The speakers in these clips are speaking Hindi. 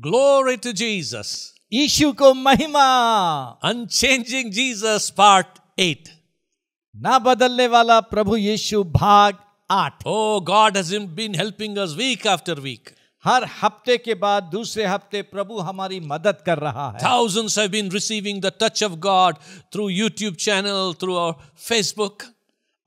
Glory to Jesus. यीशु को महिमा। Unchanging Jesus, part 8. ना बदलने वाला प्रभु यीशु भाग 8। Oh, God has been helping us week after week. हर हफ्ते के बाद दूसरे हफ्ते प्रभु हमारी मदद कर रहा है। Thousands have been receiving the touch of God through YouTube channel, through our Facebook.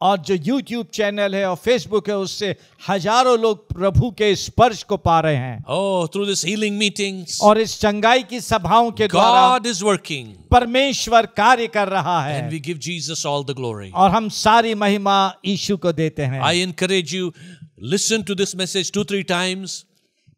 और जो YouTube चैनल है और Facebook है उससे हजारों लोग प्रभु के स्पर्श को पा रहे हैं। Oh, through this healing meetings. और इस चंगाई की सभाओं के द्वारा God is working. परमेश्वर कार्य कर रहा है। And we give Jesus all the glory. और हम सारी महिमा यीशु को देते हैं। I encourage you, listen to this message 2-3 times.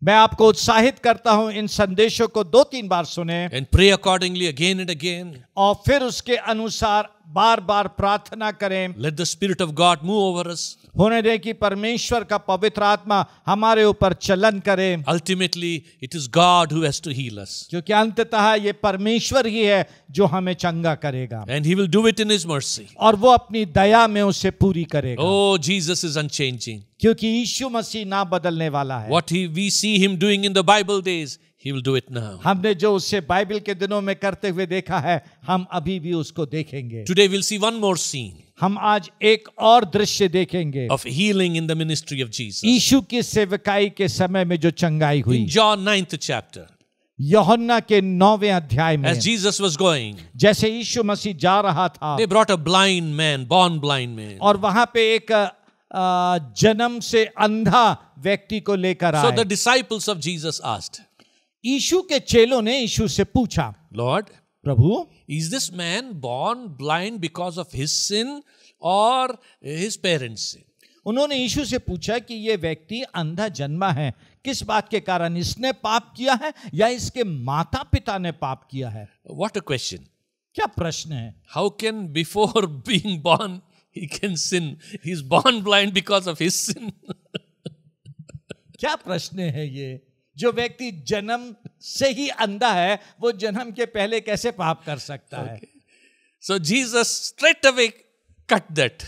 मैं आपको उत्साहित करता हूं इन संदेशों को 2-3 बार सुने। And pray accordingly again and again. और फिर उसके अनुसार बार बार प्रार्थना करें। Let the Spirit of God move over us. होने दे कि परमेश्वर का पवित्र आत्मा हमारे ऊपर चलन करे। Ultimately, it is God who has to heal us. क्योंकि अंततः ये परमेश्वर ही है जो हमें चंगा करेगा। And He will do it in His mercy. और वो अपनी दया में उसे पूरी करेगा। Oh, Jesus is unchanging. क्योंकि यीशु मसीह ना बदलने वाला है। What we see Him doing in the Bible days, He will do it now. हमने जो उससे बाइबल के दिनों में करते हुए देखा है, हम अभी भी उसको देखेंगे। Today we'll see one more scene हम आज एक और दृश्य देखेंगे of healing in the ministry of Jesus. यीशु की सेवकाई के समय में जो चंगाई हुई। In John 9th chapter, यूहन्ना के 9वें अध्याय में as Jesus was going, जैसे यीशु मसीह जा रहा था, they brought a blind man, born blind man. और वहां पे एक जन्म से अंधा व्यक्ति को लेकर So the आए। disciples of Jesus asked, यीशु के चेलों ने यीशु से पूछा, Lord, Prabhu, is this man born blind because of his sin or his parents' sin? उन्होंने यीशु से पूछा कि ये व्यक्ति अंधा जन्मा है किस बात के कारण, इसने पाप किया है या इसके माता पिता ने पाप किया है? What a question. क्या प्रश्न है? How can before being born he can sin? He's born blind because of his sin. क्या प्रश्न है ये? जो व्यक्ति जन्म से ही अंधा है वो जन्म के पहले कैसे पाप कर सकता है? So Jesus straight away cut that.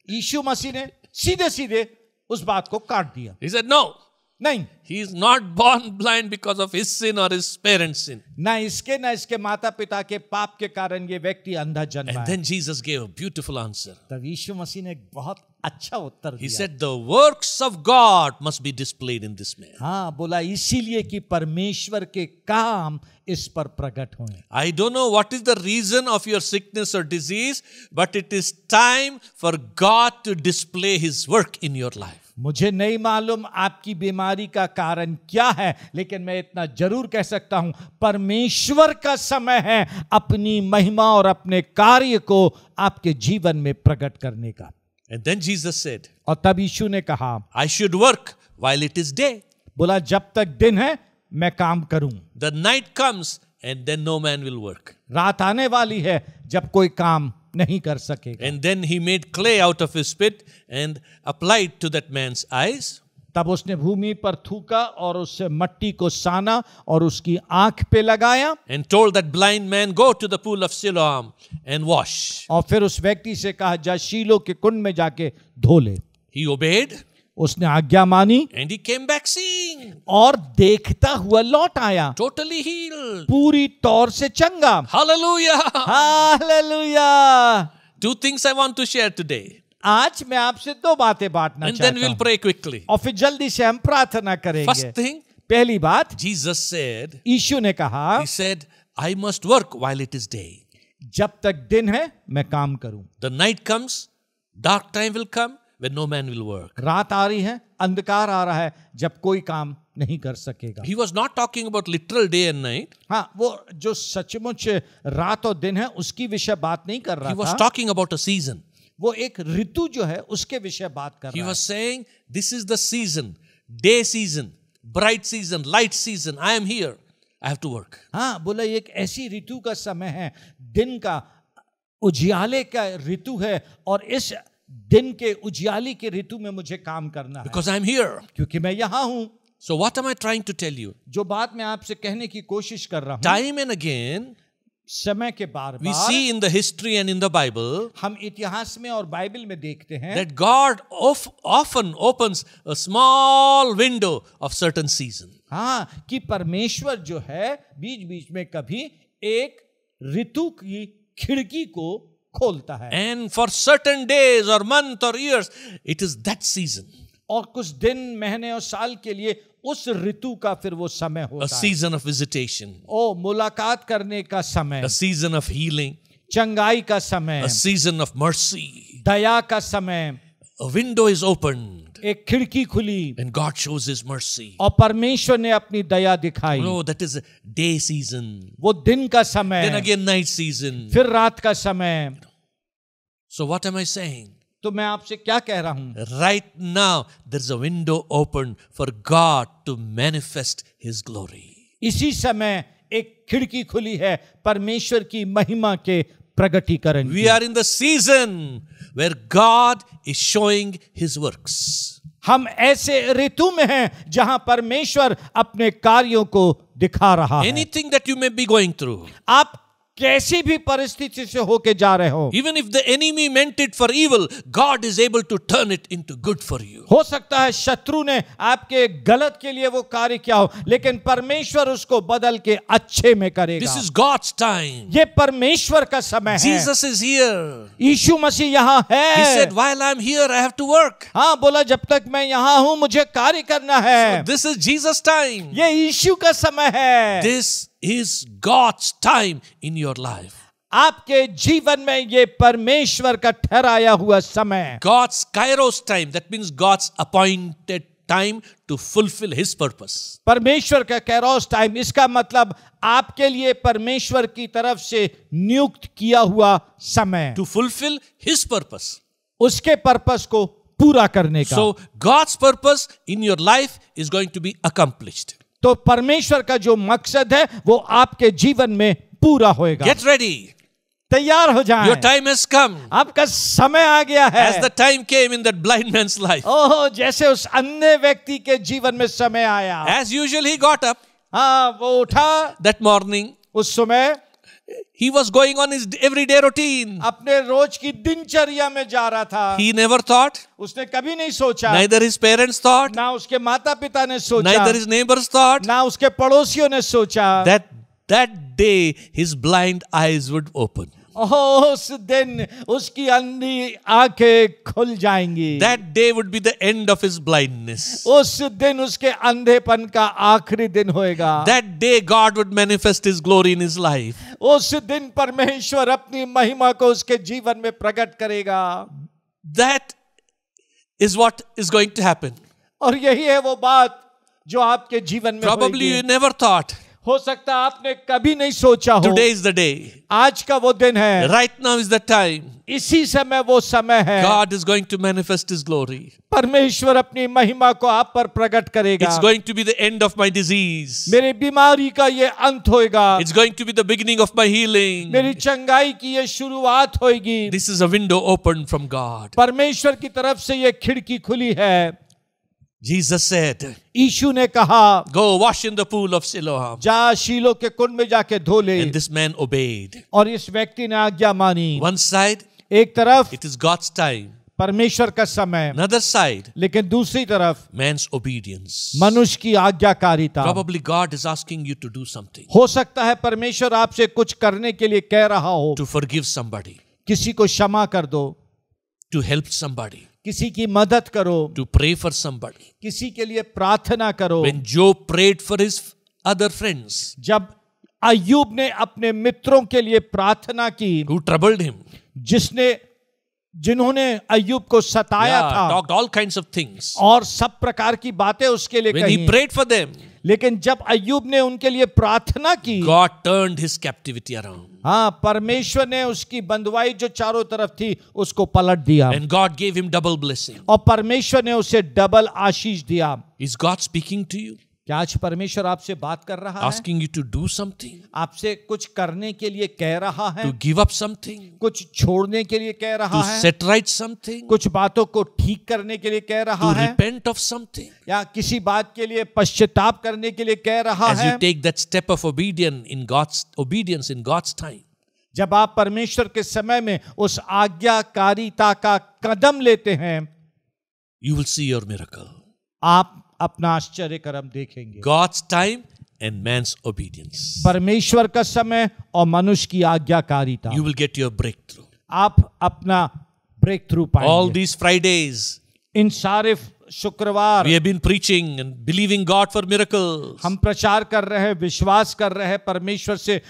यीशु मसीह ने सीधे सीधे उस बात को काट दिया। He said, no, नहीं, he is not born blind because of his sin or his parents' sin. ना इसके माता पिता के पाप के कारण ये व्यक्ति अंधा जन्मा And है। then Jesus gave a beautiful answer. तब यीशु मसीह ने एक बहुत अच्छा उत्तर He दिया। said, the works of God must be displayed in this man. हाँ, बोला इसीलिए कि परमेश्वर के काम इस पर प्रकट हुए। I don't know what is the reason of your sickness or disease, but it is time for God to display His work in your life. मुझे नहीं मालूम आपकी बीमारी का कारण क्या है, लेकिन मैं इतना जरूर कह सकता हूं, परमेश्वर का समय है अपनी महिमा और अपने कार्य को आपके जीवन में प्रकट करने का। And then Jesus said, और तब यीशु ने कहा, I should work while it is day. बोला जब तक दिन है मैं काम करूं। The night comes and then no man will work. रात आने वाली है जब कोई काम नहीं कर सकेगा। And then he made clay out of his spit and applied to that man's eyes. तब उसने भूमि पर थूका और उससे मट्टी को साना और उसकी आंख पे लगाया। And told that blind man, go to the pool of Siloam and wash. और फिर उस व्यक्ति से कहा, जा शीलो के कुंड में जाके धो ले। He obeyed उसने आज्ञा मानी and he came back seeing. और देखता हुआ लौट आया, Totally healed. पूरी तौर से चंगा। Hallelujah. Hallelujah. 2 things I want to share today. आज मैं आपसे 2 बातें बांटना And then चाहता we'll हूं pray quickly. और फिर जल्दी से हम प्रार्थना करेंगे। First thing, पहली बात, Jesus said, यीशु ने कहा, He said, I must work while it is day. जब तक दिन है मैं काम करूं। The night comes, dark time will come when no man will work. रात आ रही है, अंधकार आ रहा है जब कोई काम नहीं कर सकेगा। He was not talking about literal day and night. हाँ, वो जो सचमुच रात और दिन है उसकी विषय बात नहीं कर He रहा was था। talking about a season. वो एक ऋतु जो है उसके विषय बात कर He रहा was है। saying, this is the season, day season, bright season, light season. I am here. I have to work. हाँ, बोला ये एक ऐसी ऋतु का समय है, दिन का उजियाले का ऋतु है और इस दिन के उजियाले के ऋतु में मुझे काम करना है Because I am here. क्योंकि मैं यहाँ हूँ। So what am I trying to tell you? जो बात मैं आपसे कहने की कोशिश कर रहा हूँ, Time and again, समय के बार We bar see in the history and in the Bible हम इतिहास में और बाइबल में देखते हैं that God often opens a small window of certain season. हाँ, कि परमेश्वर जो है बीच बीच में कभी एक ऋतु की खिड़की को खोलता है, And for certain days or month or years, it is that season. और कुछ दिन, महीने और साल के लिए उस ऋतु का फिर वो समय A होता है। season of visitation, ओ मुलाकात करने का समय, a season of healing, चंगाई का समय, a season of mercy. दया का समय। A window is opened एक खिड़की खुली and God shows His mercy. और परमेश्वर ने अपनी दया दिखाई। No, that is a day season. वो दिन का समय, Then again night season. फिर रात का समय। So what am I saying? तो मैं आपसे क्या कह रहा हूं? Right now, there's a window open for God to manifest His glory. इसी समय एक खिड़की खुली है परमेश्वर की महिमा के प्रगटीकरण We की। are in the season where God is showing His works. हम ऐसे ऋतु में हैं जहां परमेश्वर अपने कार्यों को दिखा रहा है। Anything that you may be going through, आप कैसी भी परिस्थिति से होके जा रहे हो, even if the enemy meant it for evil, God is able to turn it into good for you. हो सकता है शत्रु ने आपके गलत के लिए वो कार्य किया हो, लेकिन परमेश्वर उसको बदल के अच्छे में करेगा। This is God's time. ये परमेश्वर का समय है। Jesus is here. यीशु मसीह यहाँ He है। said, while I'm here, I have to work. हाँ, बोला जब तक मैं यहाँ हूँ मुझे कार्य करना है। This is Jesus' time. ये यीशु का समय है। This is God's time in your life. आपके जीवन में ये परमेश्वर का ठहराया हुआ समय, God's Kairos time. That means God's appointed time to fulfill His purpose. परमेश्वर का कैरोस टाइम, इसका मतलब आपके लिए परमेश्वर की तरफ से नियुक्त किया हुआ समय, To fulfill His purpose. उसके पर्पस को पूरा करने का। So God's purpose in your life is going to be accomplished. तो परमेश्वर का जो मकसद है वो आपके जीवन में पूरा होएगा। Get ready. तैयार हो जाएं। Your time has come. आपका समय आ गया है। As the time came in that blind man's life. ओह, जैसे उस अन्य व्यक्ति के जीवन में समय आया। As usual, he got up हाँ, वो उठा that morning. उस समय, He was going on his everyday routine. अपने रोज की दिनचर्या में जा रहा था। He never thought, उसने कभी नहीं सोचा, neither his parents thought, ना उसके माता पिता ने सोचा, neither his neighbors thought, ना उसके पड़ोसियों ने सोचा that day his blind eyes would open. ओह, उस दिन उसकी अंधी आंखें खुल जाएंगी। That day would be the end of his blindness. उस दिन उसके अंधेपन का आखिरी दिन होएगा। That day God would manifest His glory in his life. उस दिन परमेश्वर अपनी महिमा को उसके जीवन में प्रकट करेगा। That is what is going to happen. और यही है वो बात जो आपके जीवन में Probably होएगी। you never thought. हो सकता है आपने कभी नहीं सोचा हो। Today is the day. आज का वो दिन है। Right now is the time. इसी समय वो समय है। God is going to manifest His glory. परमेश्वर अपनी महिमा को आप पर प्रकट करेगा। It's going to be the end of my disease. मेरी बीमारी का ये अंत होएगा। It's going to be the beginning of my healing. मेरी चंगाई की ये शुरुआत होएगी। This is a window opened from God. परमेश्वर की तरफ से ये खिड़की खुली है। Jesus said, यीशु ने कहा, go wash in the pool of Siloam. जा शीलो के कुंड में जाके धो ले। And this man obeyed. और इस व्यक्ति ने आज्ञा मानी। One side, एक तरफ it is God's time. परमेश्वर का समय, Another side, लेकिन दूसरी तरफ man's obedience. मनुष्य की आज्ञाकारिता। Probably God is asking you to do something. हो सकता है परमेश्वर आपसे कुछ करने के लिए कह रहा हो। To forgive somebody. किसी को क्षमा कर दो, To help somebody. किसी की मदद करो, To pray for somebody. किसी के लिए प्रार्थना करो। When Job prayed for his other friends जब अय्यूब ने अपने मित्रों के लिए प्रार्थना की, who troubled him, जिन्होंने अय्यूब को सताया था talked all kinds of things. और सब प्रकार की बातें उसके लिए When he कही, prayed for them, लेकिन जब अय्यूब ने उनके लिए प्रार्थना की, God turned his captivity around. हाँ, परमेश्वर ने उसकी बंधुआई जो चारों तरफ थी उसको पलट दिया And God gave him double blessing. और परमेश्वर ने उसे डबल आशीष दिया। Is God speaking to you? क्या आज परमेश्वर आपसे बात कर रहा है? asking you to do something, आपसे कुछ करने के लिए कह रहा है, to give up something, कुछ छोड़ने के लिए कह रहा to है, set right something, कुछ बातों को ठीक करने के लिए कह रहा to है, repent of something. या किसी बात के लिए पश्चाताप करने के लिए कह रहा As है? you take that step of obedience in God's time, जब आप परमेश्वर के समय में उस आज्ञाकारिता का कदम लेते हैं, you will see your miracle. आप अपना आश्चर्य कर्म देखेंगे। God's time and man's obedience. परमेश्वर का समय और मनुष्य की आज्ञाकारिता, You will get your breakthrough. आप अपना ब्रेक थ्रू All पाएंगे। these Fridays, इन सारे शुक्रवार we have been preaching and believing God for miracles. हम प्रचार कर रहे हैं, विश्वास कर रहे हैं परमेश्वर से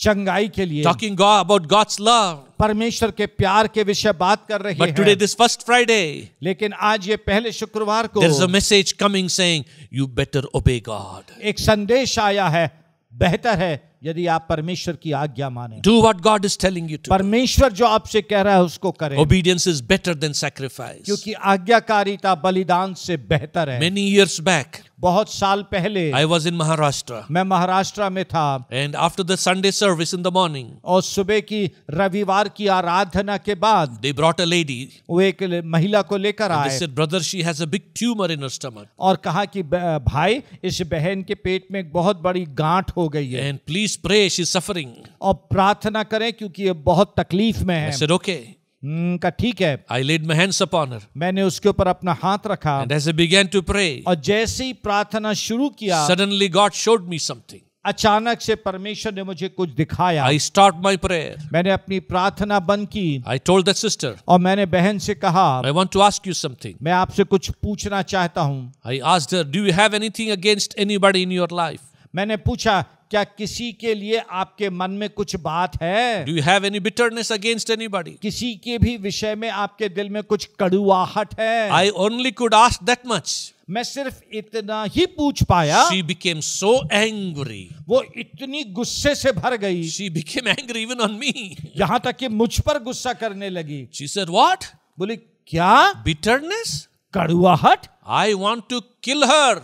चंगाई के लिए, Talking about God's love. परमेश्वर के प्यार के विषय बात कर रहे But today, हैं। this first Friday, लेकिन आज ये पहले शुक्रवार को there is a message coming saying, you better obey God. एक संदेश आया है, बेहतर है यदि आप परमेश्वर की आज्ञा माने। Do what God is telling you to. परमेश्वर जो आपसे कह रहा है उसको करें, Obedience is better than sacrifice. क्योंकि आज्ञाकारिता बलिदान से बेहतर है। Many years back, बहुत साल पहले I was in Maharashtra. मैं महाराष्ट्र में था, And after the Sunday service in the morning, और सुबह की रविवार की आराधना के बाद they brought a lady. वो एक महिला को लेकर They आए said, brother, she has a big tumor in her stomach. और कहा कि भाई, इस बहन के पेट में एक बहुत बड़ी गांठ हो गई है And please pray, she's suffering. और प्रार्थना करें क्योंकि ये बहुत तकलीफ में I है। said, okay. का ठीक है। I laid my hands upon her. मैंने उसके ऊपर अपना हाथ रखा And as I began to pray, और जैसे ही प्रार्थना शुरू किया, suddenly God showed me something. अचानक से परमेश्वर ने मुझे कुछ दिखाया। I stopped my prayer. मैंने अपनी प्रार्थना बंद की I told that sister, और मैंने बहन से कहा, I want to ask you something. मैं आपसे कुछ पूछना चाहता हूँ। I asked her, do you have anything against anybody in your life? मैंने पूछा, क्या किसी के लिए आपके मन में कुछ बात है? Do you have any bitterness against anybody? किसी के भी विषय में आपके दिल में कुछ कड़ुआहट है? I only could ask that much. मैं सिर्फ इतना ही पूछ पाया। She became so angry. वो इतनी गुस्से से भर गई, She became angry even on me. यहाँ तक कि मुझ पर गुस्सा करने लगी। She said, what? बोली, क्या Bitterness? कड़ुआहट? I want to kill her.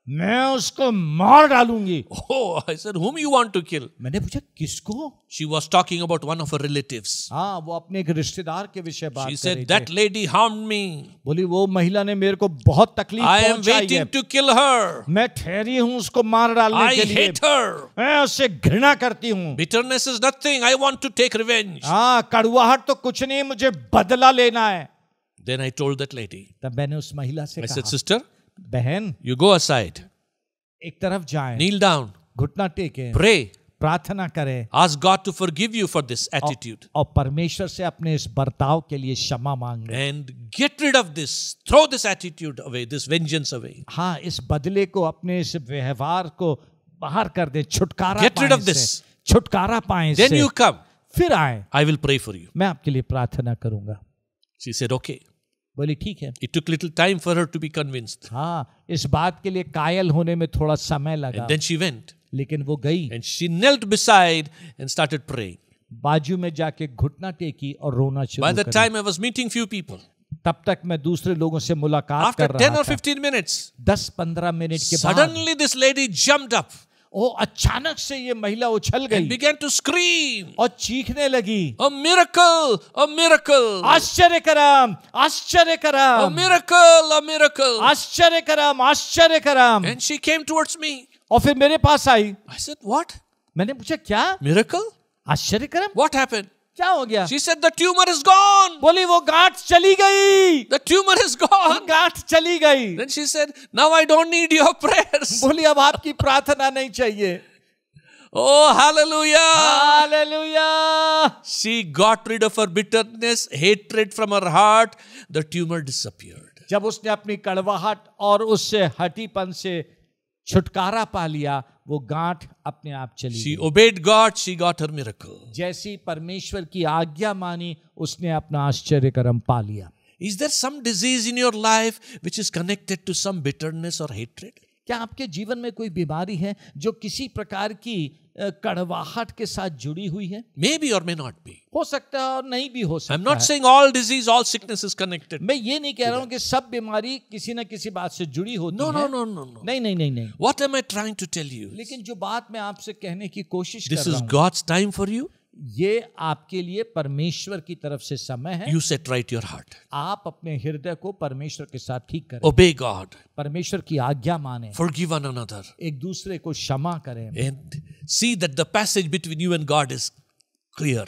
मैं उसको मार डालूंगी। Oh, I said, whom you want to kill? मैंने पूछा, किसको? She was talking about one of her relatives. हाँ, वो अपने एक रिश्तेदार के विषय बात She कर said, रही that थी। lady harmed me. बोली, वो महिला ने मेरे को बहुत तकलीफ I am पहुंचाई है। waiting to kill her. मैं ठहरी हूँ उसको मार डालने I के लिए। hate her. मैं उससे घृणा करती हूँ। Bitterness is nothing. I want to take revenge. हाँ, कड़ुआहट तो कुछ नहीं, मुझे बदला लेना है। Then I told that lady, तब मैंने उस महिला से I said, कहा, sister, बहन, you go aside. एक तरफ जाएं, Kneel down. घुटना टेकें, Pray. प्रार्थना करें, Ask God to forgive you for this attitude. और परमेश्वर से अपने इस बर्ताव के लिए क्षमा मांगे। And get rid of this. Throw this attitude away, this vengeance away. हाँ, इस बदले को, अपने इस व्यवहार को बाहर कर दें, छुटकारा Get rid पाएं of this. इससे, छुटकारा पाएं Then इससे। you come. फिर आए, I will pray for you. मैं आपके लिए प्रार्थना करूंगा। She said, okay. बोली, ठीक है। It took little time for her to be convinced. हाँ, इस बात के लिए कायल होने में थोड़ा समय लगा, And then she went. लेकिन वो गई, And she knelt beside and started praying. बाजू में जाके घुटना टेकी और रोना शुरू By the कर time I was meeting few people, तब तक मैं दूसरे लोगों से मुलाकात after कर 10 रहा or था। 15 minutes, 10-15 मिनट के बाद suddenly this lady jumped up वो अचानक से ये महिला उछल and गई began to scream, और चीखने लगी, a miracle, a miracle, आश्चर्य करम, आश्चर्य a करम, miracle, a miracle. आश्चर्य करम, आश्चर्य करम। And she came towards me. और फिर मेरे पास आई। I said, what? मैंने पूछा, क्या Miracle? आश्चर्य करम? What happened? क्या हो गया? She said, the tumor is gone. बोली, वो गांठ चली गई, The tumor is gone. गांठ चली गई। Then she said, now I don't need your prayers. बोली, अब आपकी प्रार्थना नहीं चाहिए। Oh, hallelujah. Hallelujah. She got rid of her bitterness, hatred from her heart. The tumor disappeared. जब उसने अपनी कड़वाहट और उससे हटीपन से छुटकारा पा लिया, वो गांठ अपने आप चली She गई। obeyed God. She got her miracle. जैसी परमेश्वर की आज्ञा मानी, उसने अपना आश्चर्य कर्म पा लिया। Is there some disease in your life which is connected to some bitterness or hatred? क्या आपके जीवन में कोई बीमारी है जो किसी प्रकार की कड़वाहट के साथ जुड़ी हुई है? Maybe or may not be. हो सकता है और नहीं भी हो I'm सकता not है। saying all disease, all sickness is connected. मैं ये नहीं कह रहा हूँ कि सब बीमारी किसी न किसी बात से जुड़ी होती No, है। no, no, no, no. नहीं नहीं नहीं नहीं। What am I trying to tell you? लेकिन जो बात मैं आपसे कहने की कोशिश This कर is रहा हूँ, God's time for you. ये आपके लिए परमेश्वर की तरफ से समय है। You set right your heart. आप अपने हृदय को परमेश्वर के साथ ठीक करें, Obey God. परमेश्वर की आज्ञा माने, Forgive one another. एक दूसरे को क्षमा करें। And see that the passage between you and God is clear.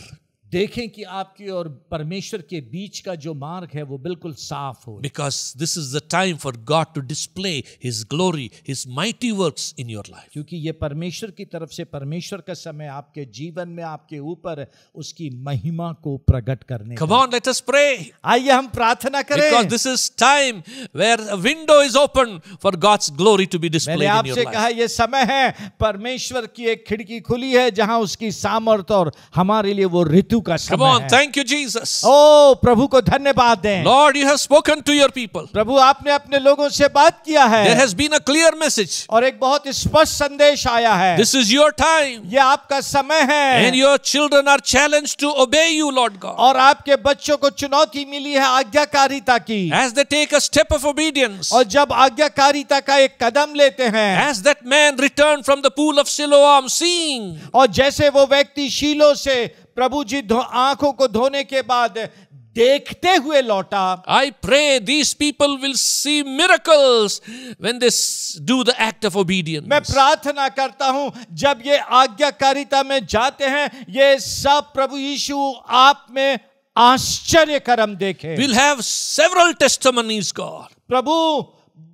देखें कि आपकी और परमेश्वर के बीच का जो मार्ग है वो बिल्कुल साफ हो, Because this is the time for God to display His glory, His mighty works in your life. क्योंकि ये परमेश्वर की तरफ से परमेश्वर का समय आपके जीवन में आपके ऊपर उसकी महिमा को प्रकट करने Come का। on, let us pray. आइए हम प्रार्थना Because करें। this is time where a window is open for God's glory to be displayed मैंने in your आपसे life. कहा ये समय है, परमेश्वर की एक खिड़की खुली है जहां उसकी सामर्थ और हमारे लिए वो ऋतु का Come समय on, है। thank you, Jesus. ओ प्रभु को धन्यवाद दें। Lord, you have spoken to your people. प्रभु आपने अपने लोगों से बात किया There है has been a clear message. और एक बहुत स्पष्ट संदेश आया है। This is your time. ये आपका समय है And your children are challenged to obey you, Lord God. और आपके बच्चों को चुनौती मिली है आज्ञाकारिता की। As they take a step of obedience, और जब आज्ञाकारिता का एक कदम लेते हैं, as that man returned from the pool of Siloam, seeing, और जैसे वो व्यक्ति शीलो से प्रभु जी आंखों को धोने के बाद देखते हुए लौटा, I pray these people will see miracles when they do the act of obedience. मैं प्रार्थना करता हूं जब ये आज्ञाकारिता में जाते हैं, ये सब प्रभु यीशु आप में आश्चर्य कर्म देखें। We'll have several testimonies, God. प्रभु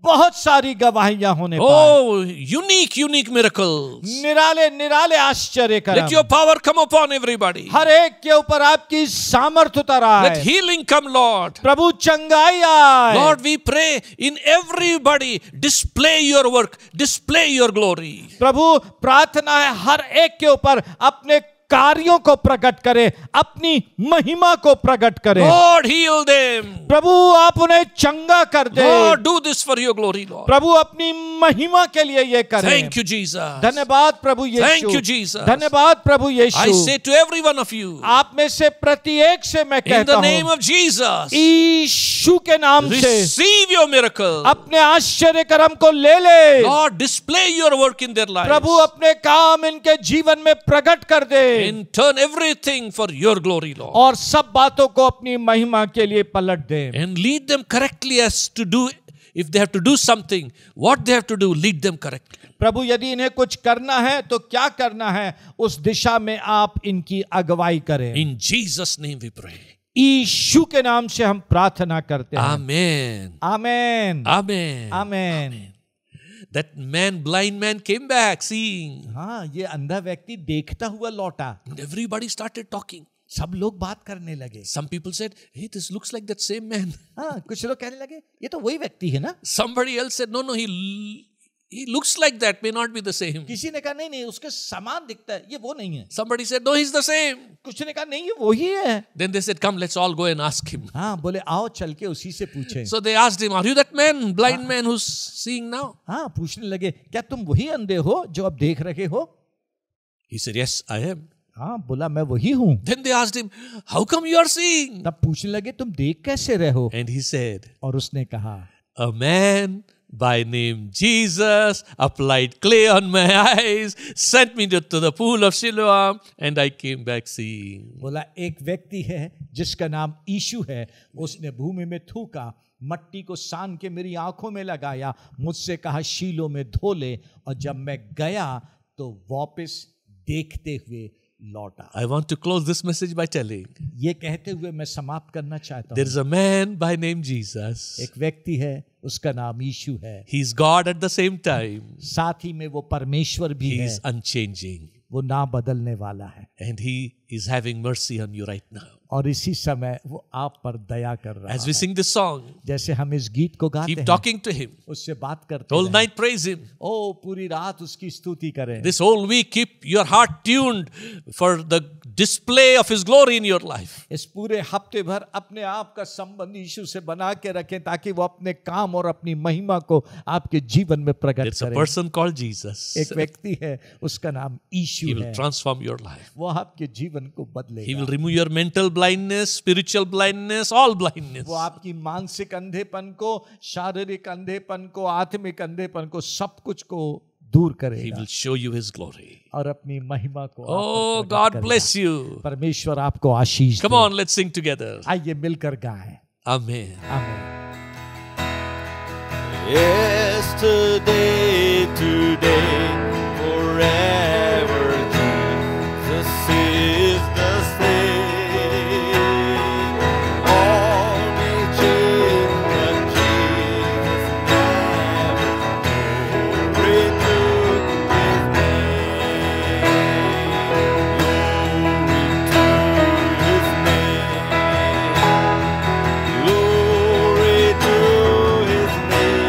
बहुत सारी गवाहियां होने पाए, Oh, unique miracles. निराले निराले आश्चर्य Let your कर्म, power come upon everybody. हर एक के ऊपर आपकी सामर्थ उतर Let आए। healing come, Lord. प्रभु चंगाई आए। Lord, we pray in everybody, display your work, display your glory. प्रभु प्रार्थना है हर एक के ऊपर अपने कार्यों को प्रकट करे, अपनी महिमा को प्रकट करे। Lord, heal them. प्रभु आप उन्हें चंगा कर दे। Lord, do this for your glory, Lord. प्रभु अपनी महिमा के लिए ये करें। Thank you, Jesus. धन्यवाद प्रभु यीशु। Thank you, Jesus. धन्यवाद प्रभु I Yeshu. say to every one of you, आप में से प्रत्येक से मैं in कहता the name हूँ, of Jesus, यीशु के नाम से receive your miracle. अपने आश्चर्य कर्म को ले ले। Lord, display your work in their lives. प्रभु अपने काम इनके जीवन में प्रकट कर दे And turn everything for your glory, Lord. और सब बातों को अपनी महिमा के लिए पलट दे। And lead them correctly as to do, if they have to do something, what they have to do, lead them correctly. प्रभु यदि इन्हें कुछ करना है तो क्या करना है, उस दिशा में आप इनकी अगुवाई करें। In Jesus' name we pray. यीशु के नाम से हम प्रार्थना करते हैं। Amen. Amen Amen. Amen. That man, blind man came back seeing. हाँ, ये अंधा व्यक्ति देखता हुआ लौटा। And everybody started talking. सब लोग बात करने लगे। Some people said, hey, this looks like that same man. हाँ, कुछ लोग कहने लगे ये तो वही व्यक्ति है ना। Somebody else said, no, he looks like that, may not be the same. किसी ने कहा नहीं नहीं उसके समान दिखता है, ये वो नहीं है। Somebody said, no, he's the same. कुछ ने कहा नहीं ये वही है। Then they said, come, let's all go and ask him. हाँ, बोले आओ चल के उसी से पूछें। So they asked him, are you that man, blind man who's seeing now? हाँ, पूछने लगे क्या तुम वही अंधे हो जो अब देख रहे हो? He said, yes, I am. हाँ, बोला मैं वही हूँ। Then they asked him, how come you are seeing? तब पूछने लगे तुम देख कैसे रहे हो? And he said, और उसने कहा a man by name Jesus applied clay on my eyes, sent me to the pool of Siloam, and I came back seeing. बोला एक व्यक्ति है जिसका नाम यीशु है, उसने भूमि में थूका, मट्टी को सान के मेरी आंखों में लगाया, मुझसे कहा शीलो में धो ले, और जब मैं गया तो वापस देखते हुए लौटा। I want to close this message by telling, ये कहते हुए मैं समाप्त करना चाहता there हूँ, is a man by name Jesus. एक व्यक्ति है उसका नाम यीशु है, He's God at the same time. साथ ही में वो परमेश्वर भी He है, is unchanging. वो ना बदलने वाला है, And He is having mercy on you right now. और इसी समय वो आप पर दया कर रहा As we है। sing this song, जैसे हम इस गीत को गाते keep हैं, talking to Him. उससे बात करते Whole हैं, night praise Him. ओ पूरी रात उसकी स्तुति करें। This whole week, keep your heart tuned for the display of His glory in your life. इस पूरे हफ्ते भर अपने आप का संबंध यीशु से बना के रखें ताकि वो अपने काम और अपनी महिमा को आपके जीवन में प्रकट There's a करे। person called Jesus. एक व्यक्ति है, उसका नाम He यीशु will है। transform your life. वो आपके जीवन को He बदलेगा। will remove your mental blindness, spiritual blindness, all blindness. वो आपकी मानसिक अंधेपन को, शारीरिक अंधेपन को, आत्मिक अंधेपन को, सब कुछ को दूर He करेगा will show you His glory. और अपनी महिमा को आप Oh, पर प्रकट God करेगा। bless you. परमेश्वर आपको आशीष Come they. on, let's sing together. आइए मिलकर गाएं। Amen. आमीन। Yesterday, today, forever, Jesus is the same. All may change, but Jesus never. Glory to His name. Glory to His name.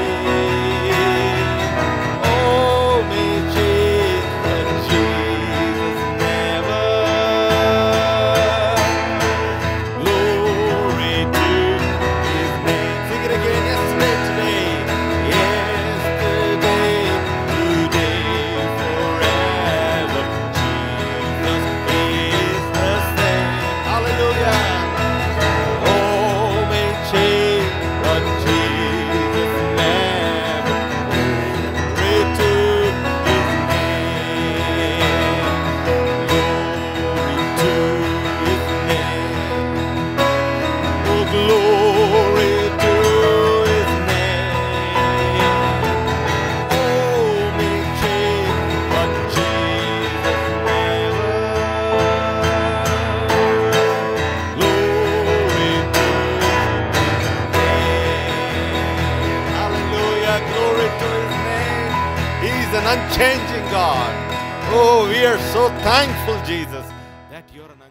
All may change, but Jesus never. Glory to His name. Sing it again. Yesterday, today, forever. Jesus is the same. Hallelujah. All may change, but Jesus never. Glory to His name. Glory to His name. Oh, glory to His name. All may change, but Jesus never. Glory to Hallelujah, glory to His name. He's an unchanging God. Oh, we are so thankful, Jesus, that you're an